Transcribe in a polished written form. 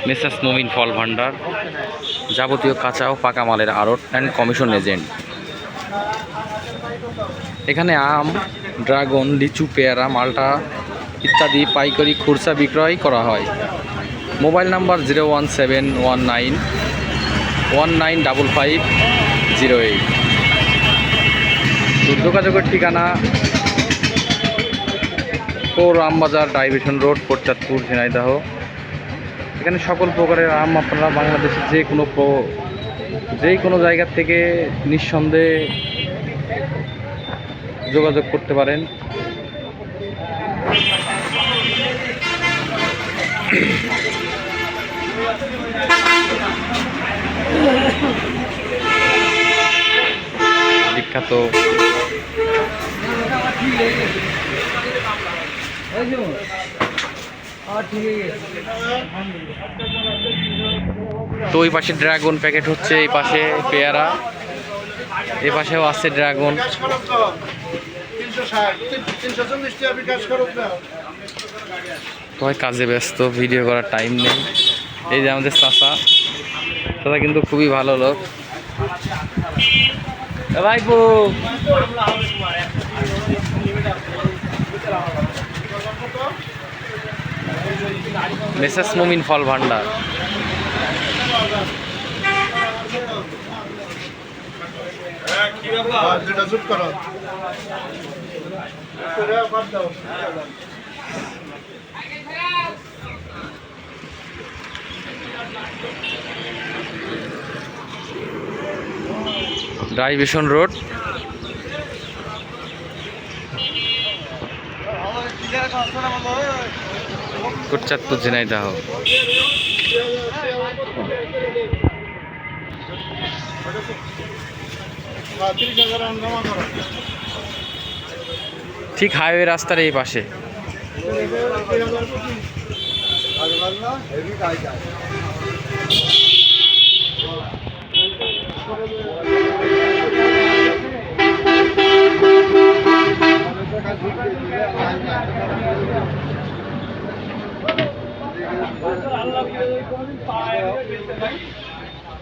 Mrs মুমিন ফল ভান্ডার, যাবতীয় কাঁচা ও পাকা মালের আড়ত অ্যান্ড কমিশন এজেন্ট। এখানে আম, ড্রাগন, লিচু, পেয়ারা, মাল্টা ইত্যাদি পাইকারি খুচরা বিক্রয় করা হয়। Mobile number 01719195508। যোগাযোগের ঠিকানা রামবাজার, ডাইভিশন রোড, কোটচাঁদপুর, ঝিনাইদহ। এখানে সকল প্রকারের আম আপনারা বাংলাদেশের যে কোনো জায়গা থেকে নিঃসন্দেহে যোগাযোগ করতে পারেন। বিখ্যাত তো ওই পাশে ড্রাগন প্যাকেট হচ্ছে, এই পাশে পেয়ারা, এই পাশেও আছে ড্রাগন। সবাই কাজে ব্যস্ত, ভিডিও করার টাইম নেই। এই যে আমাদের চাচা কিন্তু খুবই ভালো লোক। ভাইপো মিসেস মুমিন ফল ভান্ডার। ডাইভিশন রোড, কোটচাঁদপুর, ঝিনাইদহ। ঠিক হাইওয়ে রাস্তার এই পাশে। আল্লাহ